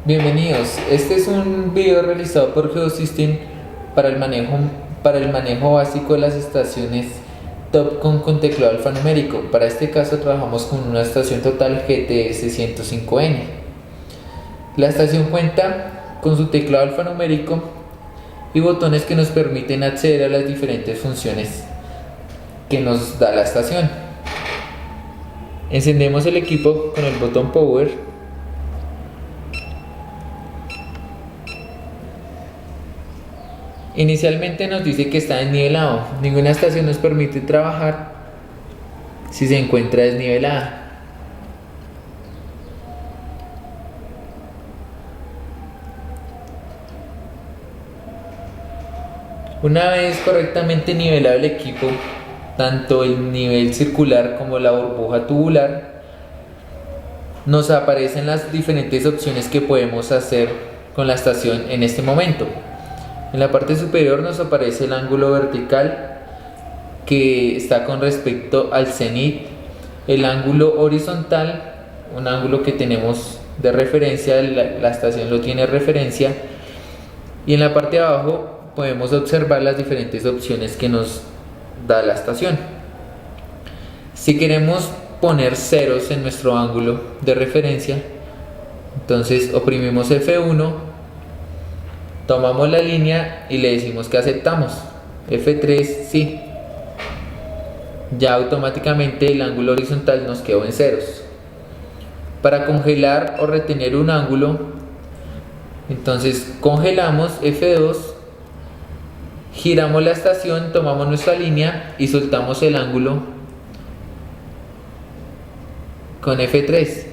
Bienvenidos. Este es un video realizado por Geosystem para el manejo básico de las estaciones Topcon con teclado alfanumérico. Para este caso trabajamos con una estación total GTS 105N. La estación cuenta con su teclado alfanumérico y botones que nos permiten acceder a las diferentes funciones que nos da la estación. Encendemos el equipo con el botón Power. Inicialmente nos dice que está desnivelado. Ninguna estación nos permite trabajar si se encuentra desnivelada. Una vez correctamente nivelado el equipo, tanto el nivel circular como la burbuja tubular, nos aparecen las diferentes opciones que podemos hacer con la estación en este momento. En la parte superior nos aparece el ángulo vertical que está con respecto al cenit, el ángulo horizontal, un ángulo que tenemos de referencia, la estación lo tiene referencia, y en la parte de abajo podemos observar las diferentes opciones que nos da la estación. Si queremos poner ceros en nuestro ángulo de referencia, entonces oprimimos F1, tomamos la línea y le decimos que aceptamos. F3 sí. Ya automáticamente el ángulo horizontal nos quedó en ceros. Para congelar o retener un ángulo, entonces congelamos F2, giramos la estación, tomamos nuestra línea y soltamos el ángulo con F3.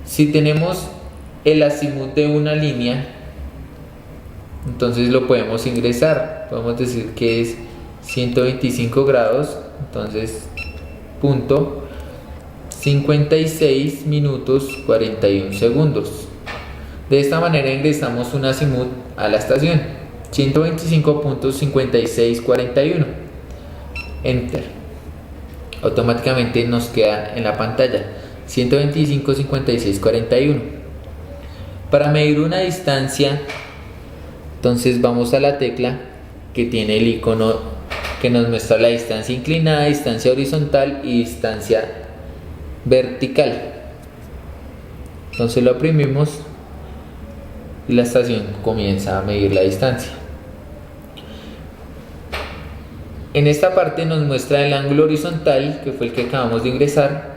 Si tenemos el azimut de una línea, entonces lo podemos ingresar. Podemos decir que es 125 grados, entonces punto 56 minutos 41 segundos. De esta manera ingresamos un azimut a la estación, 125.5641. Enter. Automáticamente nos queda en la pantalla 125.5641. Para medir una distancia, entonces vamos a la tecla que tiene el icono que nos muestra la distancia inclinada, distancia horizontal y distancia vertical. Entonces lo oprimimos y la estación comienza a medir la distancia. En esta parte nos muestra el ángulo horizontal, que fue el que acabamos de ingresar,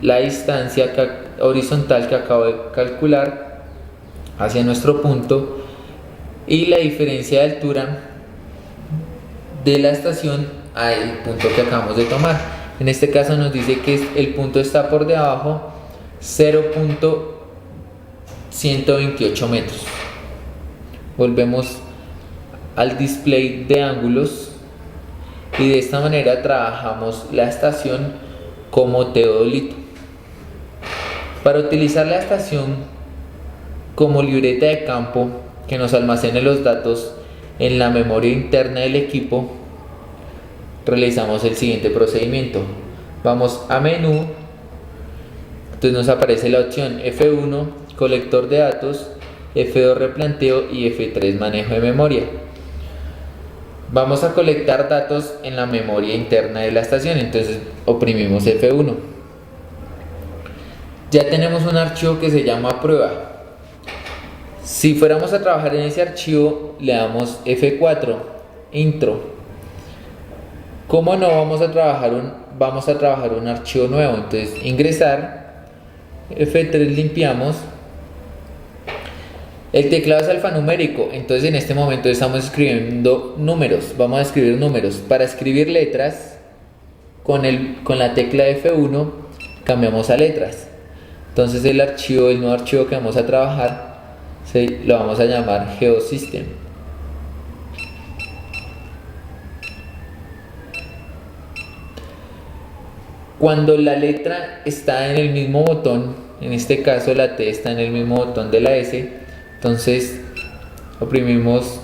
la distancia horizontal que acabo de calcular hacia nuestro punto y la diferencia de altura de la estación al punto que acabamos de tomar. En este caso nos dice que el punto está por debajo 0.128 metros. Volvemos al display de ángulos y de esta manera trabajamos la estación como teodolito. Para utilizar la estación como libreta de campo que nos almacene los datos en la memoria interna del equipo, realizamos el siguiente procedimiento. Vamos a menú, entonces nos aparece la opción F1 colector de datos, F2 replanteo y F3 manejo de memoria. Vamos a colectar datos en la memoria interna de la estación, entonces oprimimos F1. Ya tenemos un archivo que se llama prueba. Si fuéramos a trabajar en ese archivo, le damos F4, intro. ¿Cómo no vamos a trabajar un archivo nuevo? Entonces ingresar, F3 limpiamos. El teclado es alfanumérico, entonces en este momento estamos escribiendo números. Vamos a escribir números. Para escribir letras, con la tecla F1 cambiamos a letras. Entonces el nuevo archivo que vamos a trabajar, lo vamos a llamar Geosystem. Cuando la letra está en el mismo botón, en este caso la T está en el mismo botón de la S, entonces oprimimos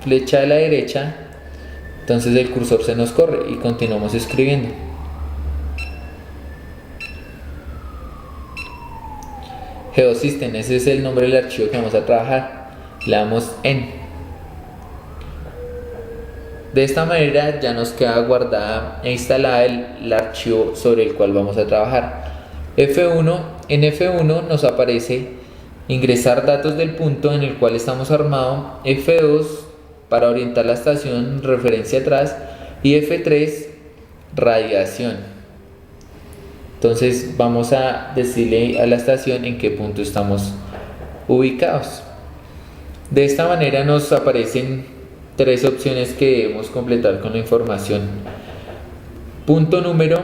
flecha a la derecha, entonces el cursor se nos corre y continuamos escribiendo. Geosystem, ese es el nombre del archivo que vamos a trabajar. Le damos en. De esta manera ya nos queda guardada e instalada el archivo sobre el cual vamos a trabajar. F1, en F1 nos aparece ingresar datos del punto en el cual estamos armados, F2 para orientar la estación, referencia atrás, y F3 radiación. Entonces vamos a decirle a la estación en qué punto estamos ubicados. De esta manera nos aparecen tres opciones que debemos completar con la información: punto número,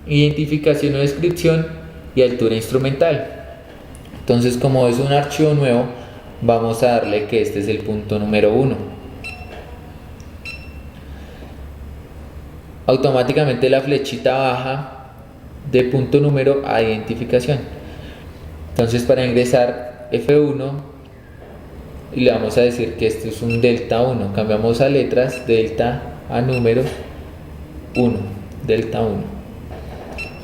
identificación o descripción y altura instrumental. Entonces, como es un archivo nuevo, vamos a darle que este es el punto número 1. Automáticamente la flechita baja de punto número a identificación. Entonces, para ingresar F1 y le vamos a decir que este es un delta 1, cambiamos a letras, delta a número 1, delta 1,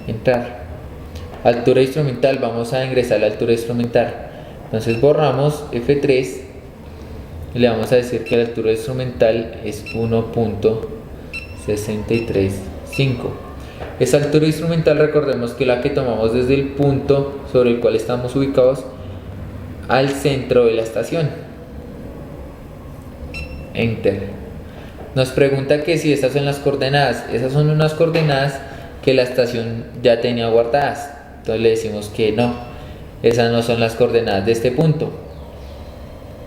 entrar. Altura instrumental, vamos a ingresar la altura instrumental. Entonces borramos F3 y le vamos a decir que la altura instrumental es 1.635. Esa altura instrumental, recordemos que la que tomamos desde el punto sobre el cual estamos ubicados al centro de la estación. Enter. Nos pregunta que si estas son las coordenadas. Esas son unas coordenadas que la estación ya tenía guardadas. Entonces le decimos que no, esas no son las coordenadas de este punto.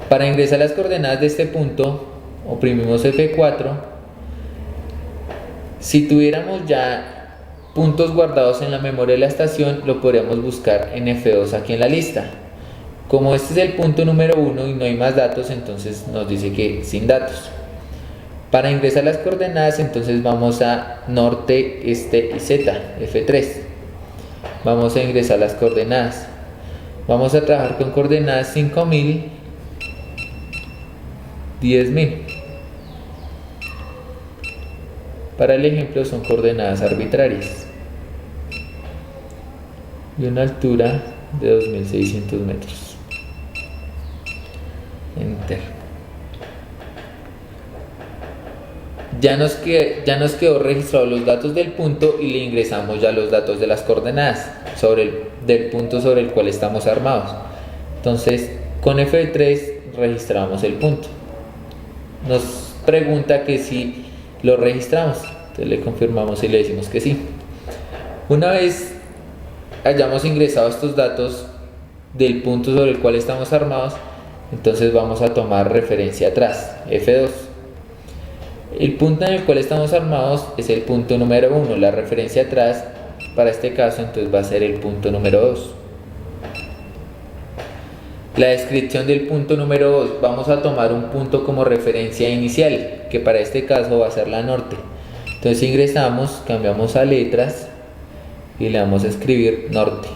Para ingresar las coordenadas de este punto, oprimimos F4. Si tuviéramos ya puntos guardados en la memoria de la estación, lo podríamos buscar en F2 aquí en la lista. Como este es el punto número 1 y no hay más datos, entonces nos dice que sin datos. Para ingresar las coordenadas, entonces vamos a norte, este y z, F3. Vamos a ingresar las coordenadas. Vamos a trabajar con coordenadas 5000, 10000. Para el ejemplo son coordenadas arbitrarias y una altura de 2600 metros. Enter. Ya nos quedó registrados los datos del punto y le ingresamos ya los datos de las coordenadas del punto sobre el cual estamos armados. Entonces con F3 registramos el punto. Nos pregunta que si lo registramos, entonces le confirmamos y le decimos que sí. Una vez hayamos ingresado estos datos del punto sobre el cual estamos armados, entonces vamos a tomar referencia atrás, F2. El punto en el cual estamos armados es el punto número 1, la referencia atrás para este caso entonces va a ser el punto número 2. La descripción del punto número 2, vamos a tomar un punto como referencia inicial, que para este caso va a ser la norte. Entonces ingresamos, cambiamos a letras y le vamos a escribir norte.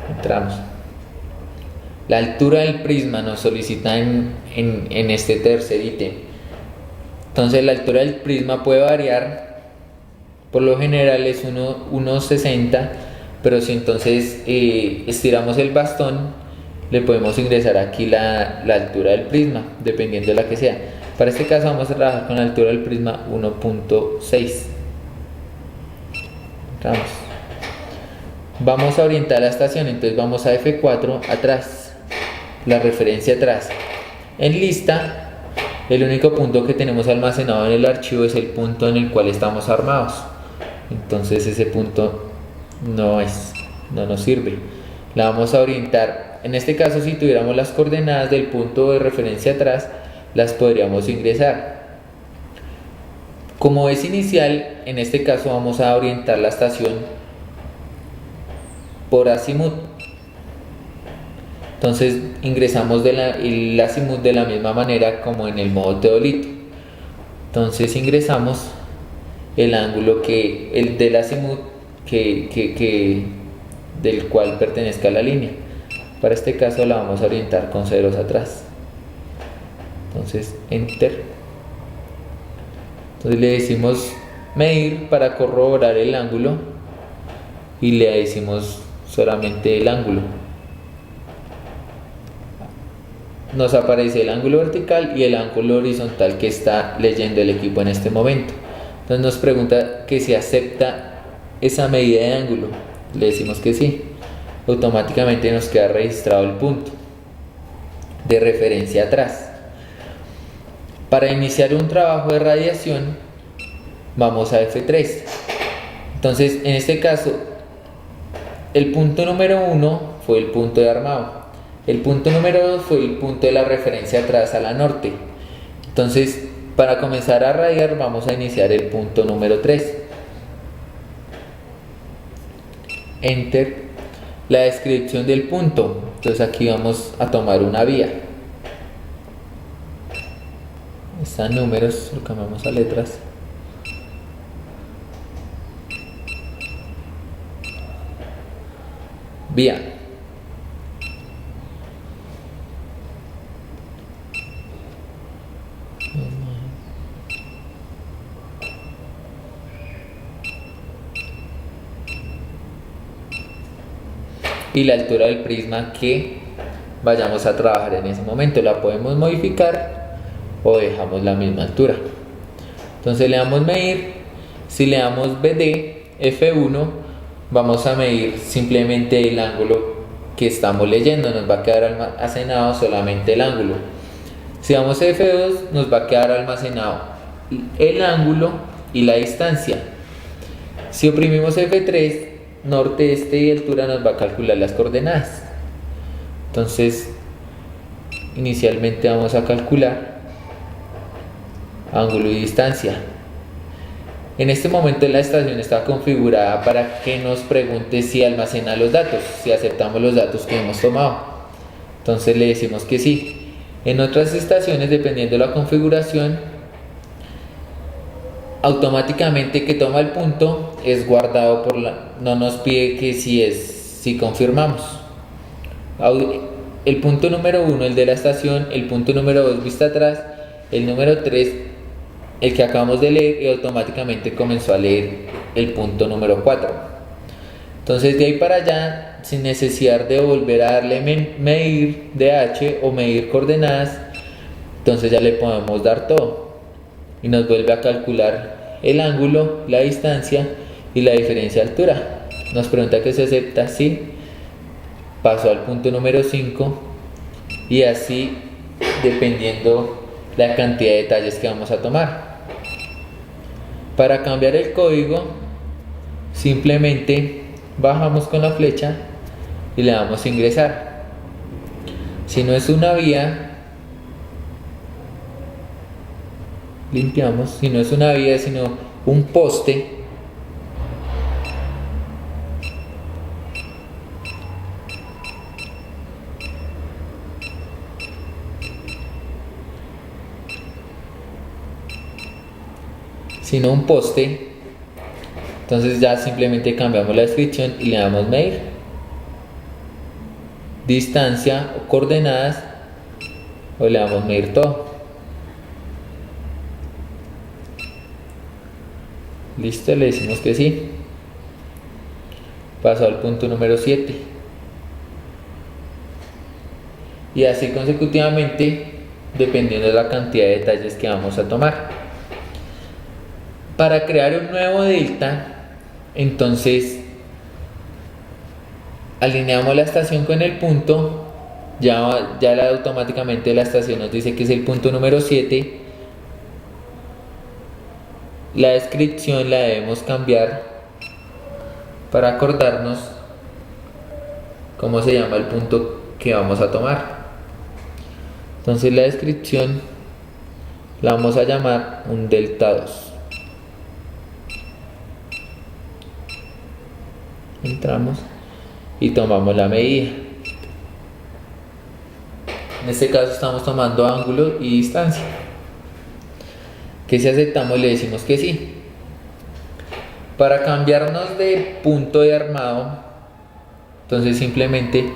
Entramos. La altura del prisma nos solicita en este tercer ítem. Entonces la altura del prisma puede variar. Por lo general es 1.60, pero si entonces estiramos el bastón, le podemos ingresar aquí la altura del prisma, dependiendo de la que sea. Para este caso vamos a trabajar con la altura del prisma 1.6. Entramos. Vamos a orientar la estación, entonces vamos a F4 atrás, la referencia atrás. En lista, el único punto que tenemos almacenado en el archivo es el punto en el cual estamos armados. Entonces ese punto no nos sirve. La vamos a orientar. En este caso, si tuviéramos las coordenadas del punto de referencia atrás, las podríamos ingresar. Como es inicial, en este caso vamos a orientar la estación por azimut. Entonces ingresamos el azimut de la misma manera como en el modo teodolito. Entonces ingresamos el ángulo el del azimut que del cual pertenezca a la línea. Para este caso la vamos a orientar con ceros atrás. Entonces enter. Entonces le decimos medir para corroborar el ángulo y le decimos solamente el ángulo. Nos aparece el ángulo vertical y el ángulo horizontal que está leyendo el equipo en este momento. Entonces nos pregunta que si acepta esa medida de ángulo. Le decimos que sí. Automáticamente nos queda registrado el punto de referencia atrás. Para iniciar un trabajo de radiación vamos a F3. Entonces en este caso el punto número 1 fue el punto de armado. El punto número 2 fue el punto de la referencia atrás a la norte. Entonces, para comenzar a radiar vamos a iniciar el punto número 3. Enter. La descripción del punto. Entonces aquí vamos a tomar una vía. Están números, lo cambiamos a letras. Vía. Y la altura del prisma que vayamos a trabajar en ese momento la podemos modificar o dejamos la misma altura. Entonces le damos medir. Si le damos BD F1 vamos a medir simplemente el ángulo que estamos leyendo, nos va a quedar almacenado solamente el ángulo. Si damos F2 nos va a quedar almacenado el ángulo y la distancia. Si oprimimos F3, norte, este y altura, nos va a calcular las coordenadas. Entonces inicialmente vamos a calcular ángulo y distancia. En este momento la estación está configurada para que nos pregunte si almacena los datos, si aceptamos los datos que hemos tomado. Entonces le decimos que sí. En otras estaciones, dependiendo de la configuración, automáticamente que toma el punto es guardado no nos pide que si confirmamos. El punto número 1, el de la estación, el punto número 2, vista atrás, el número 3, el que acabamos de leer, y automáticamente comenzó a leer el punto número 4. Entonces de ahí para allá, sin necesidad de volver a darle medir DH o medir coordenadas, entonces ya le podemos dar todo y nos vuelve a calcular el ángulo, la distancia y la diferencia de altura. Nos pregunta que se acepta, sí. Pasó al punto número 5 y así dependiendo la cantidad de detalles que vamos a tomar. Para cambiar el código simplemente bajamos con la flecha y le damos a ingresar. Si no es una vía, limpiamos. Si no es una vía sino un poste, entonces ya simplemente cambiamos la descripción y le damos medir, distancia o coordenadas, o le damos medir todo. Listo, le decimos que sí. Pasó al punto número 7 y así consecutivamente dependiendo de la cantidad de detalles que vamos a tomar. Para crear un nuevo delta, entonces alineamos la estación con el punto. Ya automáticamente la estación nos dice que es el punto número 7. La descripción la debemos cambiar para acordarnos cómo se llama el punto que vamos a tomar. Entonces la descripción la vamos a llamar un delta 2. Entramos y tomamos la medida. En este caso estamos tomando ángulo y distancia. Que si aceptamos le decimos que sí. Para cambiarnos de punto de armado Entonces simplemente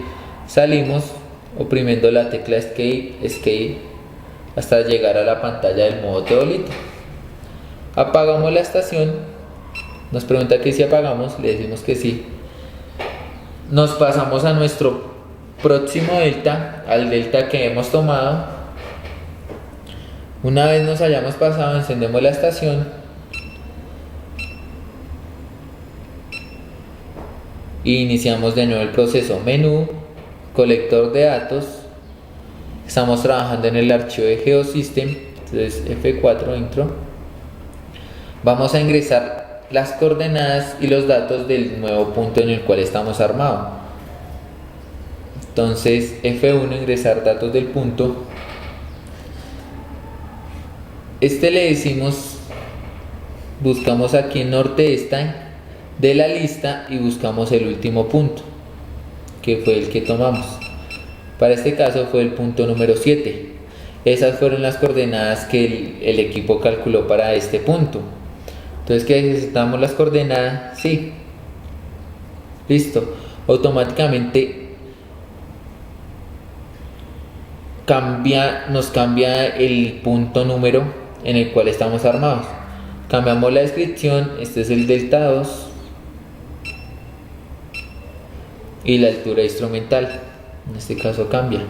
salimos oprimiendo la tecla Escape hasta llegar a la pantalla del modo teodolito. Apagamos la estación, nos pregunta que si apagamos, le decimos que sí. Nos pasamos a nuestro próximo delta, al delta que hemos tomado. Una vez nos hayamos pasado, encendemos la estación y iniciamos de nuevo el proceso. Menú, colector de datos. Estamos trabajando en el archivo de Geosystem, entonces F4 intro. Vamos a ingresar las coordenadas y los datos del nuevo punto en el cual estamos armados. Entonces F1 ingresar datos del punto. Le decimos, buscamos aquí en norte esta de la lista y buscamos el último punto, que fue el que tomamos. Para este caso fue el punto número 7. Esas fueron las coordenadas que el equipo calculó para este punto. Entonces, ¿qué necesitamos las coordenadas? Sí. Listo. Automáticamente nos cambia el punto número en el cual estamos armados. Cambiamos la descripción. Este es el delta 2 y la altura instrumental. En este caso cambia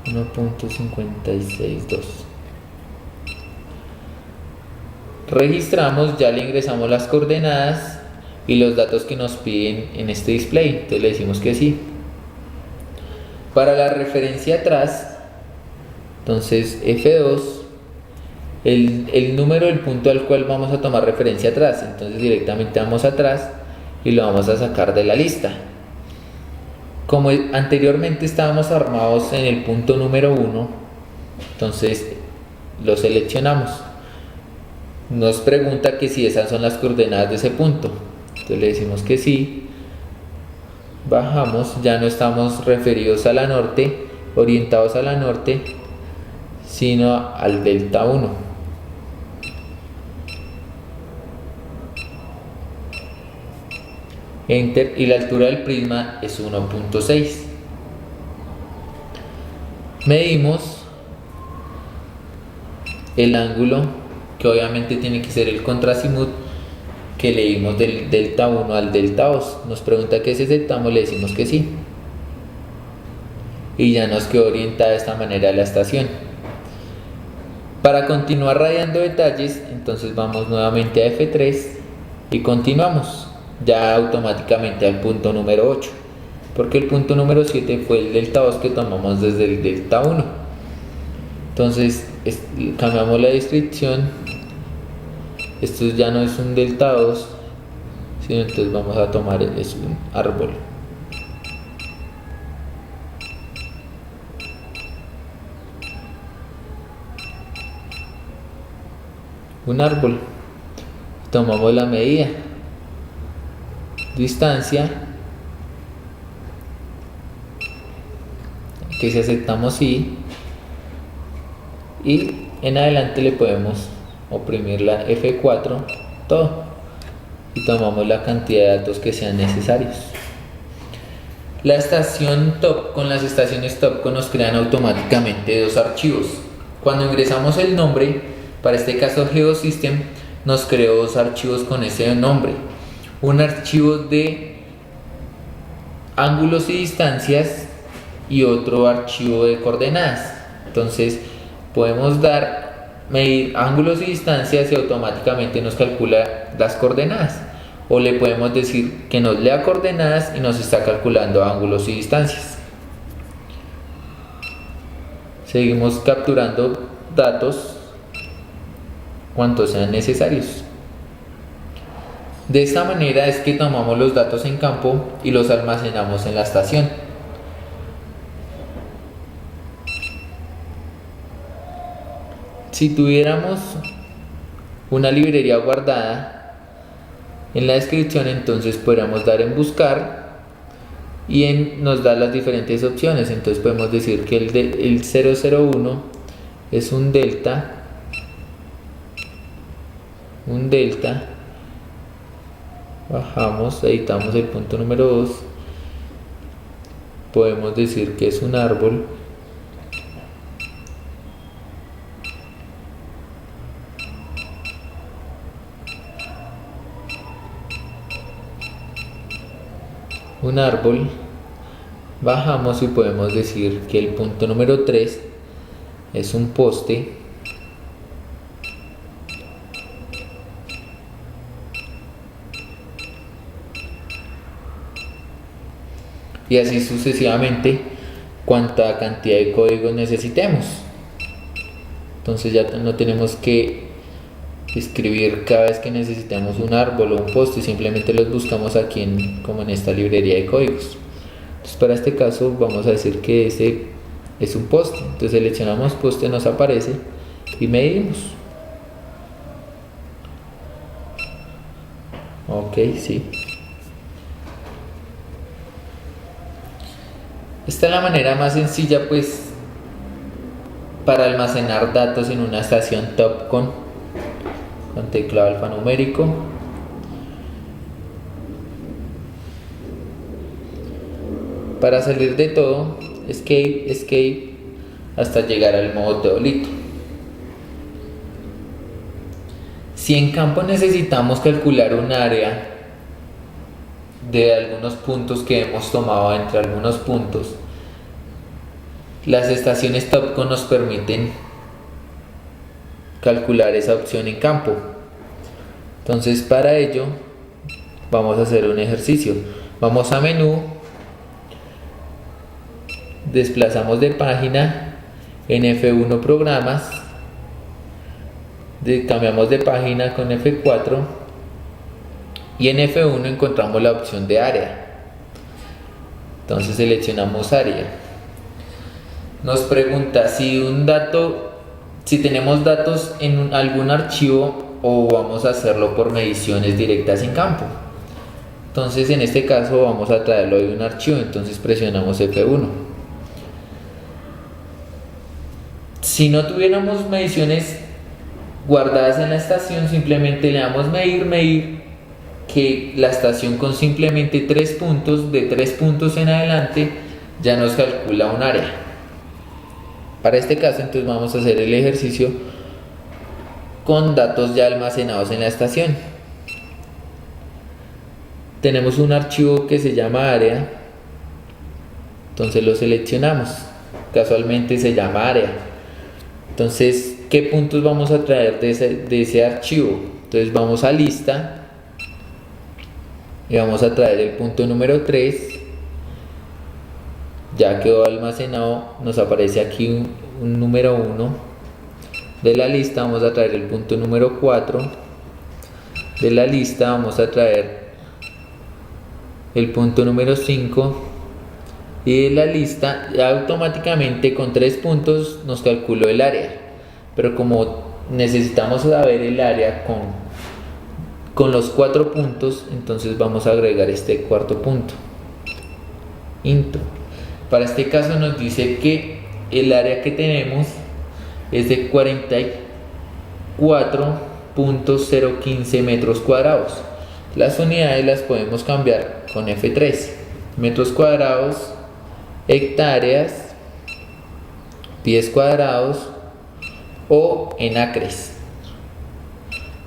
1.562. Registramos, ya le ingresamos las coordenadas y los datos que nos piden en este display. Entonces le decimos que sí. Para la referencia atrás, entonces F2, el número del punto al cual vamos a tomar referencia atrás. Entonces directamente vamos atrás y lo vamos a sacar de la lista. Como anteriormente estábamos armados en el punto número 1, entonces lo seleccionamos. Nos pregunta que si esas son las coordenadas de ese punto. Entonces le decimos que sí. Bajamos, ya no estamos referidos a la norte, orientados a la norte, sino al delta 1. Enter, y la altura del prisma es 1.6. Medimos el ángulo, que obviamente tiene que ser el contrazimut que leímos del delta 1 al delta 2. Nos pregunta que si aceptamos, le decimos que sí. Y ya nos quedó orientada de esta manera la estación. Para continuar rayando detalles, entonces vamos nuevamente a F3 y continuamos ya automáticamente al punto número 8, porque el punto número 7 fue el delta 2 que tomamos desde el delta 1. Entonces cambiamos la descripción. Esto ya no es un delta 2, sino entonces vamos a tomar es un árbol. Un árbol. Tomamos la medida, distancia, que si aceptamos sí, y en adelante le podemos oprimir la F4 todo y tomamos la cantidad de datos que sean necesarios. La estación top con las estaciones top nos crean automáticamente dos archivos. Cuando ingresamos el nombre, para este caso Geosystem, nos creó dos archivos con ese nombre. Un archivo de ángulos y distancias y otro archivo de coordenadas. Entonces podemos medir ángulos y distancias y automáticamente nos calcula las coordenadas, o le podemos decir que nos lea coordenadas y nos está calculando ángulos y distancias. Seguimos capturando datos cuantos sean necesarios. De esta manera es que tomamos los datos en campo y los almacenamos en la estación. Si tuviéramos una librería guardada en la descripción, entonces podríamos dar en buscar y nos da las diferentes opciones. Entonces podemos decir que el 001 es un delta, bajamos, editamos el punto número 2 podemos decir que es un árbol. Un árbol. Bajamos y podemos decir que el punto número 3 es un poste. Y así sucesivamente, cuanta cantidad de códigos necesitemos. Entonces ya no tenemos que escribir cada vez que necesitamos un árbol o un poste, simplemente los buscamos aquí como en esta librería de códigos. Entonces para este caso vamos a decir que ese es un poste. Entonces seleccionamos poste, nos aparece y medimos. Ok, sí. Esta es la manera más sencilla pues para almacenar datos en una estación TOPCon con teclado alfanumérico. Para salir de todo, escape, escape, hasta llegar al modo teodolito. Si en campo necesitamos calcular un área de algunos puntos que hemos tomado entre algunos puntos, las estaciones TOPCon nos permiten calcular esa opción en campo. Entonces para ello vamos a hacer un ejercicio. Vamos a menú, desplazamos de página, en F1 programas, cambiamos de página con F4 y en F1 encontramos la opción de área. Entonces seleccionamos área. Nos pregunta si tenemos datos en algún archivo o vamos a hacerlo por mediciones directas en campo. Entonces en este caso vamos a traerlo de un archivo, entonces presionamos F1. Si no tuviéramos mediciones guardadas en la estación, simplemente le damos medir, que la estación con simplemente 3 puntos, de 3 puntos en adelante, ya nos calcula un área. Para este caso entonces vamos a hacer el ejercicio con datos ya almacenados en la estación. Tenemos un archivo que se llama área, entonces lo seleccionamos, casualmente se llama área. Entonces, ¿qué puntos vamos a traer de ese archivo? Entonces vamos a lista y vamos a traer el punto número 3. Ya quedó almacenado, nos aparece aquí un número 1 de la lista. Vamos a traer el punto número 4 de la lista, vamos a traer el punto número 5 y de la lista. Ya automáticamente con 3 puntos nos calculó el área, pero como necesitamos saber el área con los 4 puntos, entonces vamos a agregar este cuarto punto, into. Para este caso nos dice que el área que tenemos es de 44.015 metros cuadrados. Las unidades las podemos cambiar con F3, metros cuadrados, hectáreas, pies cuadrados o en acres.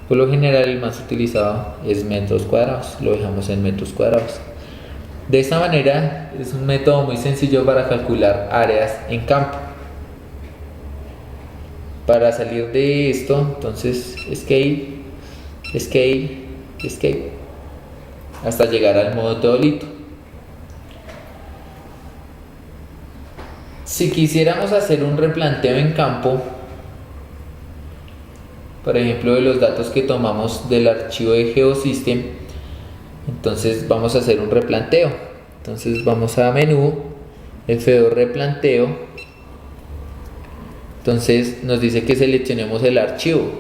Por lo general el más utilizado es metros cuadrados, lo dejamos en metros cuadrados. De esta manera es un método muy sencillo para calcular áreas en campo. Para salir de esto, entonces escape, escape, escape, hasta llegar al modo teodolito. Si quisiéramos hacer un replanteo en campo, por ejemplo de los datos que tomamos del archivo de Geosystem, entonces vamos a hacer un replanteo. Entonces vamos a menú, F2 replanteo. Entonces nos dice que seleccionemos el archivo.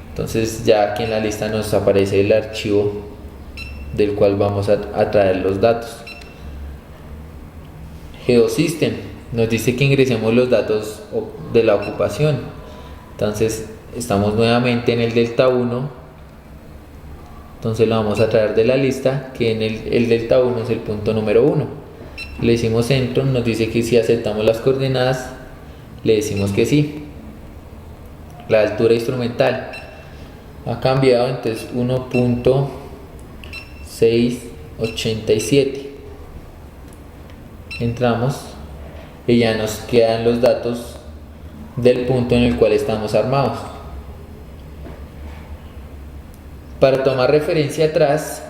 Entonces ya aquí en la lista nos aparece el archivo del cual vamos a traer los datos. Geosystem nos dice que ingresemos los datos de la ocupación. Entonces estamos nuevamente en el delta 1. Entonces lo vamos a traer de la lista, que en el delta 1 es el punto número 1. Le decimos Enter, nos dice que si aceptamos las coordenadas, le decimos que sí. La altura instrumental ha cambiado, entonces 1.687. Entramos y ya nos quedan los datos del punto en el cual estamos armados. Para tomar referencia atrás,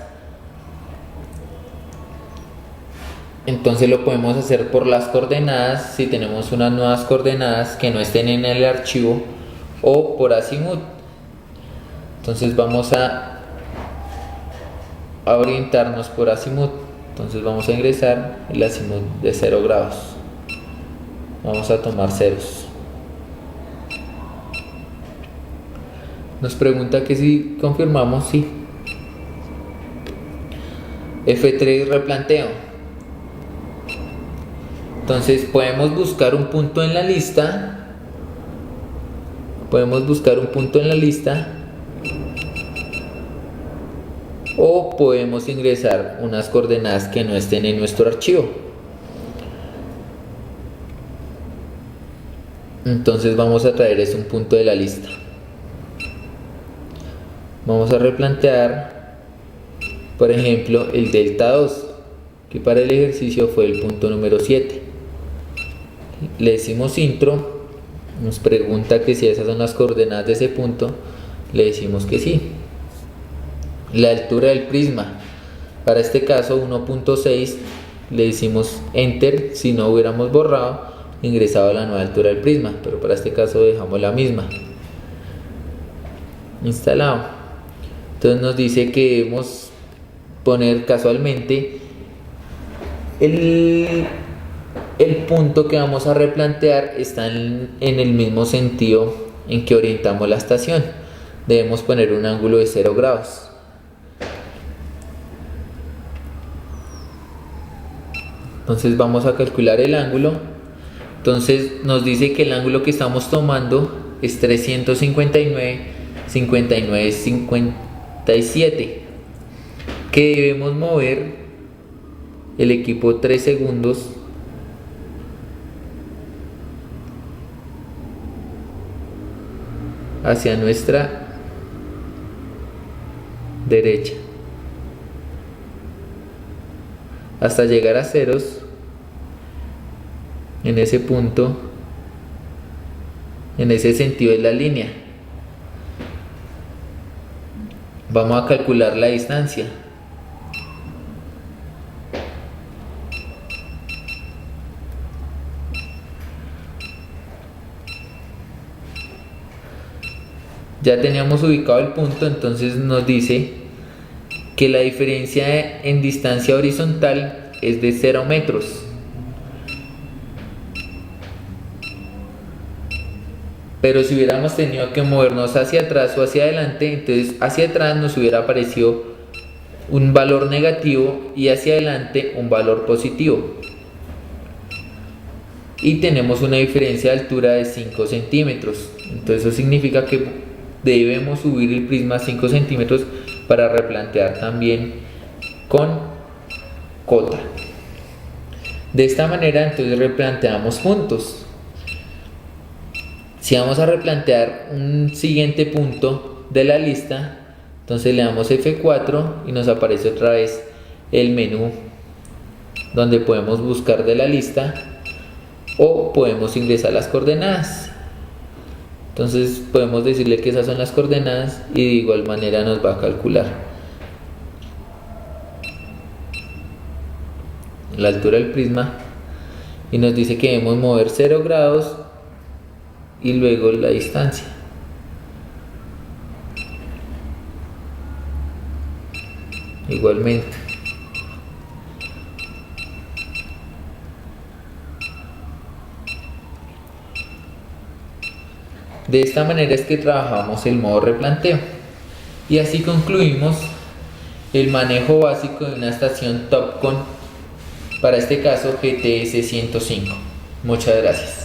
entonces lo podemos hacer por las coordenadas, si tenemos unas nuevas coordenadas que no estén en el archivo, o por azimut. Entonces vamos a orientarnos por azimut. Entonces vamos a ingresar el azimut de 0 grados. Vamos a tomar ceros. Nos pregunta que si confirmamos, sí. F3 replanteo. Entonces podemos buscar un punto en la lista. O podemos ingresar unas coordenadas que no estén en nuestro archivo. Entonces vamos a traer ese un punto de la lista. Vamos a replantear, por ejemplo, el delta 2, que para el ejercicio fue el punto número 7. Le decimos intro, nos pregunta que si esas son las coordenadas de ese punto, le decimos que sí. La altura del prisma, para este caso 1.6, le decimos enter si no hubiéramos ingresado la nueva altura del prisma, pero para este caso dejamos la misma. Instalado. Entonces nos dice que debemos poner casualmente el punto que vamos a replantear está en el mismo sentido en que orientamos la estación. Debemos poner un ángulo de 0 grados. Entonces vamos a calcular el ángulo. Entonces nos dice que el ángulo que estamos tomando es 359,57, que debemos mover el equipo 3 segundos hacia nuestra derecha hasta llegar a ceros en ese punto. En ese sentido es la línea. Vamos a calcular la distancia. Ya teníamos ubicado el punto, entonces nos dice que la diferencia en distancia horizontal es de 0 metros. Pero si hubiéramos tenido que movernos hacia atrás o hacia adelante, entonces hacia atrás nos hubiera aparecido un valor negativo y hacia adelante un valor positivo. Y tenemos una diferencia de altura de 5 centímetros. Entonces eso significa que debemos subir el prisma 5 centímetros para replantear también con cota. De esta manera entonces replanteamos puntos. Si vamos a replantear un siguiente punto de la lista, entonces le damos F4 y nos aparece otra vez el menú donde podemos buscar de la lista o podemos ingresar las coordenadas. Entonces podemos decirle que esas son las coordenadas y de igual manera nos va a calcular la altura del prisma y nos dice que debemos mover 0 grados y luego la distancia. Igualmente. De esta manera es que trabajamos el modo replanteo. Y así concluimos el manejo básico de una estación TOPCon, para este caso GTS 105. Muchas gracias.